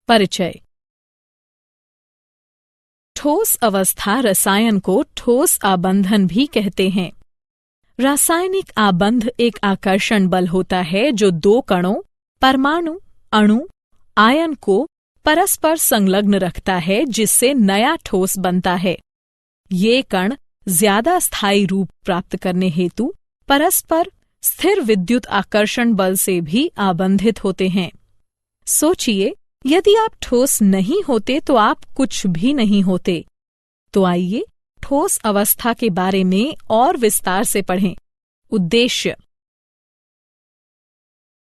परिचय। ठोस अवस्था रसायन को ठोस आबंधन भी कहते हैं। रासायनिक आबंध एक आकर्षण बल होता है जो दो कणों, परमाणु, अणु, आयन को परस्पर संलग्न रखता है, जिससे नया ठोस बनता है। ये कण ज्यादा स्थायी रूप प्राप्त करने हेतु परस्पर स्थिर विद्युत आकर्षण बल से भी आबंधित होते हैं। सोचिए, यदि आप ठोस नहीं होते तो आप कुछ भी नहीं होते। तो आइए ठोस अवस्था के बारे में और विस्तार से पढ़ें। उद्देश्य।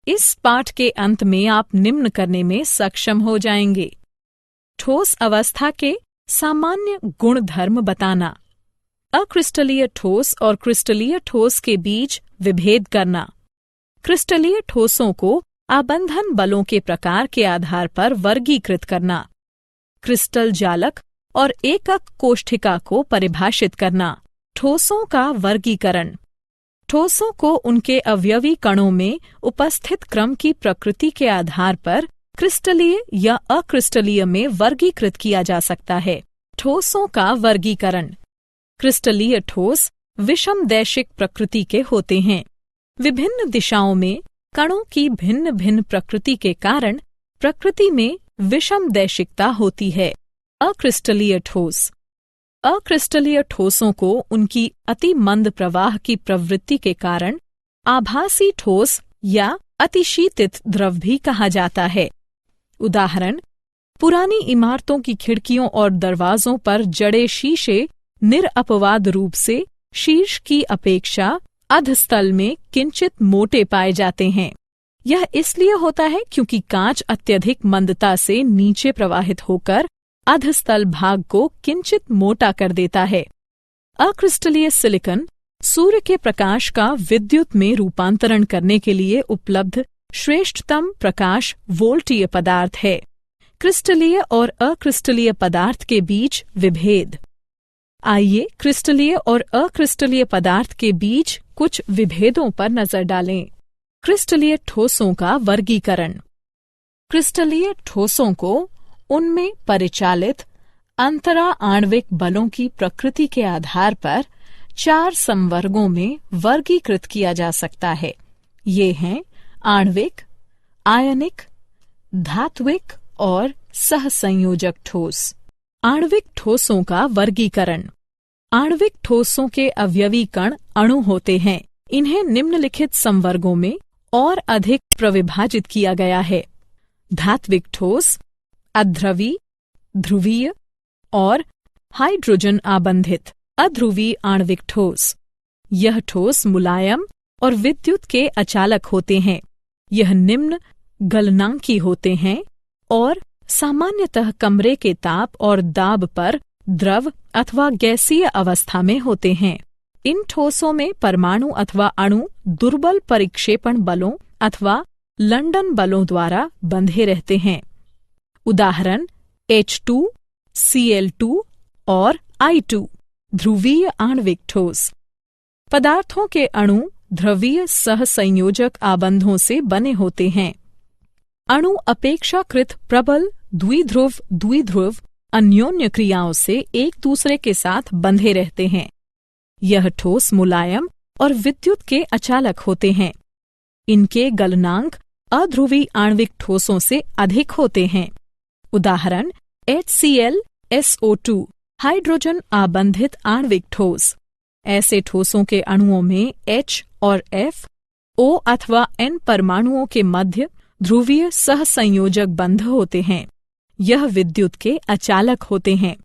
इस पाठ के अंत में आप निम्न करने में सक्षम हो जाएंगे। ठोस अवस्था के सामान्य गुण धर्म बताना, अक्रिस्टलीय ठोस और क्रिस्टलीय ठोस के बीच विभेद करना, क्रिस्टलीय ठोसों को आबंधन बलों के प्रकार के आधार पर वर्गीकृत करना, क्रिस्टल जालक और एकक कोष्ठिका को परिभाषित करना, ठोसों का वर्गीकरण, ठोसों को उनके अवयवी कणों में उपस्थित क्रम की प्रकृति के आधार पर क्रिस्टलीय या अक्रिस्टलीय में वर्गीकृत किया जा सकता है। ठोसों का वर्गीकरण। क्रिस्टलीय ठोस विषमदैशिक प्रकृति के होते हैं। विभिन्न दिशाओं में कणों की भिन्न भिन्न प्रकृति के कारण प्रकृति में विषमदैशिकता होती है। अक्रिस्टलीय ठोस। अक्रिस्टलीय ठोसों को उनकी अति मंद प्रवाह की प्रवृत्ति के कारण आभासी ठोस या अतिशीतित द्रव भी कहा जाता है। उदाहरण, पुरानी इमारतों की खिड़कियों और दरवाजों पर जड़े शीशे निरअपवाद रूप से शीर्ष की अपेक्षा अधस्तल में किंचित मोटे पाए जाते हैं। यह इसलिए होता है क्योंकि कांच अत्यधिक मंदता से नीचे प्रवाहित होकर अधस्तल भाग को किंचित मोटा कर देता है। अक्रिस्टलीय सिलिकॉन सूर्य के प्रकाश का विद्युत में रूपांतरण करने के लिए उपलब्ध श्रेष्ठतम प्रकाश वोल्टीय पदार्थ है। क्रिस्टलीय और अक्रिस्टलीय पदार्थ के बीच विभेद। आइए क्रिस्टलीय और अक्रिस्टलीय पदार्थ के बीच कुछ विभेदों पर नजर डालें। क्रिस्टलीय ठोसों का वर्गीकरण। क्रिस्टलीय ठोसों को उनमें परिचालित अंतरा आणविक बलों की प्रकृति के आधार पर 4 संवर्गों में वर्गीकृत किया जा सकता है। ये हैं आणविक, आयनिक, धात्विक और सहसंयोजक ठोस। आणविक ठोसों का वर्गीकरण। आणविक ठोसों के अवयवी कण अणु होते हैं। इन्हें निम्नलिखित संवर्गों में और अधिक प्रविभाजित किया गया है। धात्विक ठोस, अध्रुवी, ध्रुवीय और हाइड्रोजन आबंधित। अध्रुवी आणविक ठोस। यह ठोस मुलायम और विद्युत के अचालक होते हैं। यह निम्न गलनांकी होते हैं और सामान्यतः कमरे के ताप और दाब पर द्रव अथवा गैसीय अवस्था में होते हैं। इन ठोसों में परमाणु अथवा अणु दुर्बल परिक्षेपण बलों अथवा लंदन बलों द्वारा बंधे रहते हैं। उदाहरण, H2, Cl2 और I2। ध्रुवीय आणविक ठोस। पदार्थों के अणु ध्रुवीय सहसंयोजक आबंधों से बने होते हैं। अणु अपेक्षाकृत प्रबल द्विध्रुव अन्योन्य क्रियाओं से एक दूसरे के साथ बंधे रहते हैं। यह ठोस मुलायम और विद्युत के अचालक होते हैं। इनके गलनांक अध्रुवी आणविक ठोसों से अधिक होते हैं। उदाहरण, HCl, SO2 हाइड्रोजन आबंधित आणविक ठोस। ऐसे ठोसों के अणुओं में H और F, O अथवा N परमाणुओं के मध्य ध्रुवीय सहसंयोजक बंध होते हैं। यह विद्युत के अचालक होते हैं।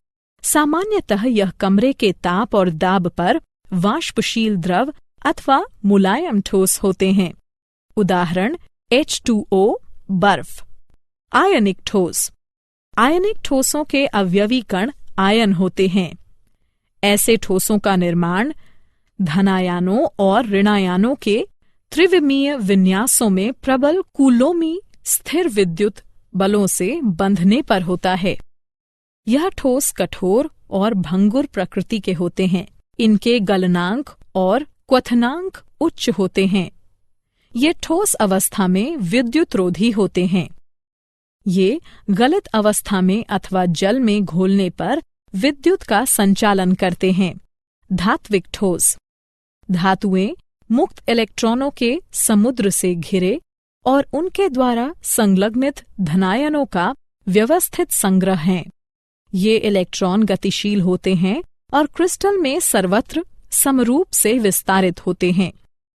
सामान्यतः यह कमरे के ताप और दाब पर वाष्पशील द्रव अथवा मुलायम ठोस होते हैं। उदाहरण, H2O बर्फ। आयनिक ठोस। आयनिक ठोसों के अवयवी कण आयन होते हैं। ऐसे ठोसों का निर्माण धनायनों और ऋणायनों के त्रिविमीय विन्यासों में प्रबल कूलोमी स्थिर विद्युत बलों से बंधने पर होता है। यह ठोस कठोर और भंगुर प्रकृति के होते हैं। इनके गलनांक और क्वथनांक उच्च होते हैं। ये ठोस अवस्था में विद्युत रोधी होते हैं। ये गलित अवस्था में अथवा जल में घोलने पर विद्युत का संचालन करते हैं। धात्विक ठोस। धातुएं मुक्त इलेक्ट्रॉनों के समुद्र से घिरे और उनके द्वारा संलग्नित धनायनों का व्यवस्थित संग्रह हैं। ये इलेक्ट्रॉन गतिशील होते हैं और क्रिस्टल में सर्वत्र समरूप से विस्तारित होते हैं।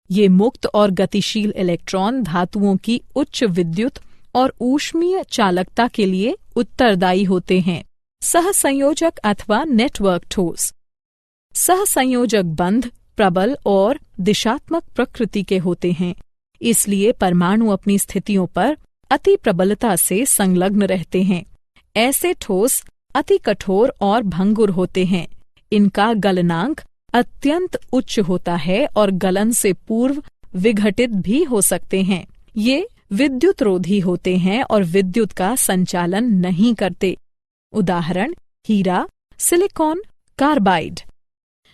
ये मुक्त और गतिशील इलेक्ट्रॉन धातुओं की उच्च विद्युत और ऊष्मीय चालकता के लिए उत्तरदायी होते हैं। सहसंयोजक अथवा नेटवर्क ठोस। सहसंयोजक बंध प्रबल और दिशात्मक प्रकृति के होते हैं, इसलिए परमाणु अपनी स्थितियों पर अति प्रबलता से संलग्न रहते हैं। ऐसे ठोस अति कठोर और भंगुर होते हैं। इनका गलनांक अत्यंत उच्च होता है और गलन से पूर्व विघटित भी हो सकते हैं। ये विद्युत रोधी होते हैं और विद्युत का संचालन नहीं करते। उदाहरण हीरा, सिलिकॉन, कार्बाइड।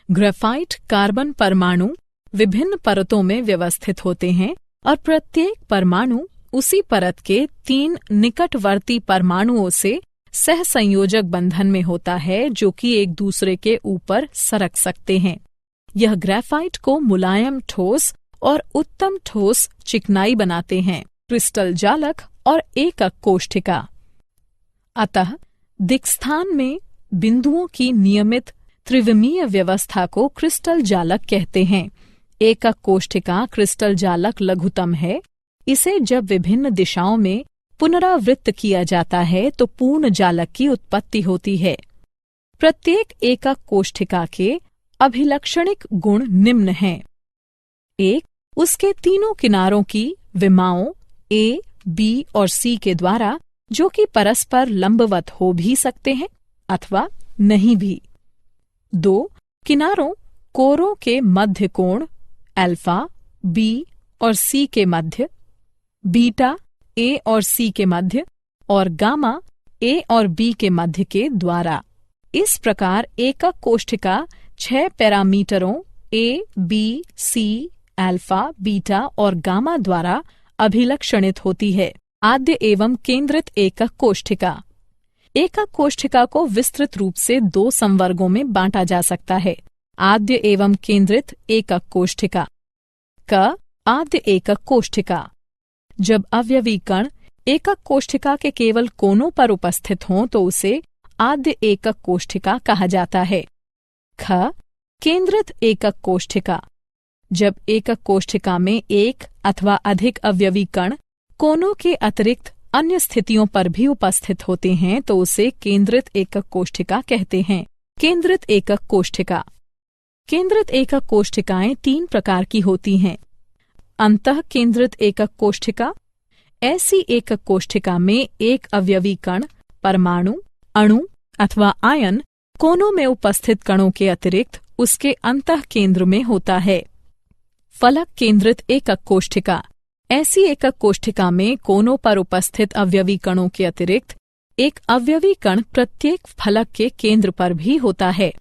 ग्रेफाइट कार्बन परमाणु विभिन्न परतों में व्यवस्थित होते हैं और प्रत्येक परमाणु उसी परत के 3 निकटवर्ती परमाणुओं से सहसंयोजक बंधन में होता है, जो कि एक दूसरे के ऊपर सरक सकते हैं। यह ग्रेफाइट को मुलायम ठोस और उत्तम ठोस चिकनाई बनाते हैं। क्रिस्टल जालक और एकक कोष्ठिका। अतः दिक्स्थान में बिंदुओं की नियमित त्रिविमीय व्यवस्था को क्रिस्टल जालक कहते हैं। एकक कोष्ठिका क्रिस्टल जालक लघुतम है। इसे जब विभिन्न दिशाओं में पुनरावृत्त किया जाता है तो पूर्ण जालक की उत्पत्ति होती है। प्रत्येक एकक कोष्ठिका के अभिलक्षणिक गुण निम्न हैं। 1. उसके तीनों किनारों की विमाओं A, B और C के द्वारा, जो कि परस्पर लंबवत हो भी सकते हैं अथवा नहीं भी। 2. किनारों कोरों के मध्य कोण अल्फा, B और C के मध्य, बीटा A और C के मध्य और गामा A और B के मध्य के द्वारा। इस प्रकार एकक कोष्ठिका 6 पैरामीटरों A, B, C, alpha, beta और गामा द्वारा अभिलक्षणित होती है। आद्य एवं केंद्रित एकक कोष्ठिका। एकक कोष्ठिका को विस्तृत रूप से 2 संवर्गों में बांटा जा सकता है। आद्य एवं केंद्रित एकक कोष्ठिका। क. आद्य एकक कोष्ठिका। जब अवयवी कण एकक कोष्ठिका के केवल कोनों पर उपस्थित हों तो उसे आद्य एकक कोष्ठिका कहा जाता है। ख. केंद्रित एकक कोष्ठिका। जब एकक कोष्ठिका में एक अथवा अधिक अवयवी कण कोनों के अतिरिक्त अन्य स्थितियों पर भी उपस्थित होते हैं तो उसे केंद्रित एकक कोष्ठिका कहते हैं। केंद्रित एकक कोष्ठिका। केंद्रित एकक कोष्ठिकाएं 3 प्रकार की होती हैं। अंतः केंद्रित एकक कोष्ठिका। ऐसी एकक कोष्ठिका में एक अवयवी कण, परमाणु, अणु अथवा आयन कोनों में उपस्थित कणों के अतिरिक्त उसके अंतः केंद्र में होता है। फलक केंद्रित एकक कोष्ठिका। ऐसी एकक कोष्ठिका में कोनों पर उपस्थित अवयवी कणों के अतिरिक्त एक अवयवी कण प्रत्येक फलक के केंद्र पर भी होता है।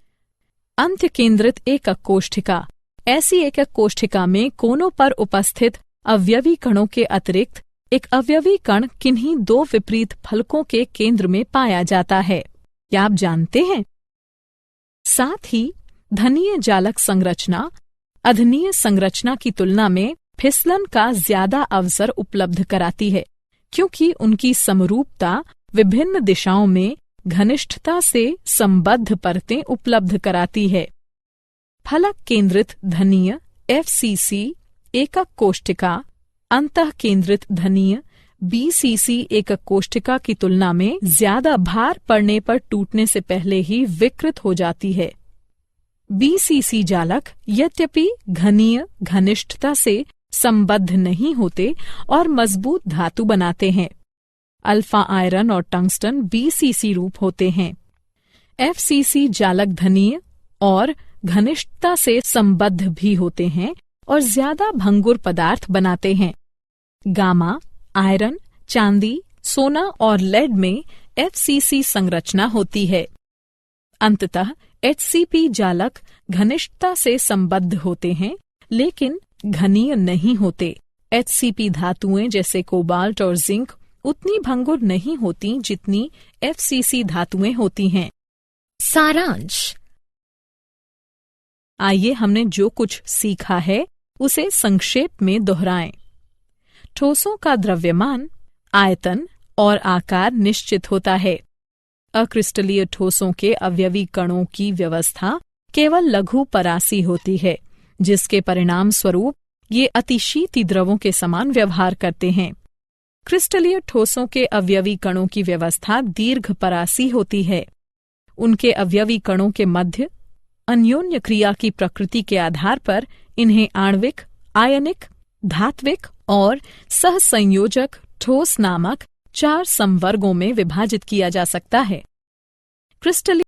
अंत्य केंद्रित एकक कोष्ठिका। ऐसी एकक कोष्ठिका में कोनों पर उपस्थित अवयवी कणों के अतिरिक्त एक अवयवी कण किन्हीं 2 विपरीत फलकों के केंद्र में पाया जाता है। क्या आप जानते हैं? साथ ही धनीय जालक संरचना अधनीय संरचना की तुलना में फिसलन का ज्यादा अवसर उपलब्ध कराती है, क्योंकि उनकी समरूपता विभिन्न दिशाओं में घनिष्ठता से संबद्ध परतें उपलब्ध कराती है। फलक केंद्रित धनीय FCC एकक कोष्ठिका अंतः केंद्रित धनीय BCC एकक कोष्ठिका की तुलना में ज्यादा भार पड़ने पर टूटने से पहले ही विकृत हो जाती है। BCC जालक यद्यपि घनीय घनिष्ठता से संबद्ध नहीं होते और मजबूत धातु बनाते हैं। अल्फा आयरन और टंगस्टन BCC रूप होते हैं। FCC जालक धनीय और घनिष्ठता से संबद्ध भी होते हैं और ज्यादा भंगुर पदार्थ बनाते हैं। गामा, आयरन, चांदी, सोना और लेड में FCC संरचना होती है। अंततः HCP जालक घनिष्ठता से संबद्ध होते हैं लेकिन घनीय नहीं होते। HCP धातुएं जैसे कोबाल्ट और जिंक उतनी भंगुर नहीं होती जितनी FCC धातुएं होती हैं। सारांश। आइए हमने जो कुछ सीखा है उसे संक्षेप में दोहराएं। ठोसों का द्रव्यमान, आयतन और आकार निश्चित होता है। अक्रिस्टलीय ठोसों के अवयवी कणों की व्यवस्था केवल लघु परासी होती है, जिसके परिणाम स्वरूप ये अतिशीती द्रवों के समान व्यवहार करते हैं। क्रिस्टलीय ठोसों के अवयवी कणों की व्यवस्था दीर्घ परासी होती है। उनके अवयवी कणों के मध्य अन्योन्य क्रिया की प्रकृति के आधार पर इन्हें आणविक, आयनिक, धात्विक और सहसंयोजक ठोस नामक 4 संवर्गों में विभाजित किया जा सकता है। क्रिस्टलीय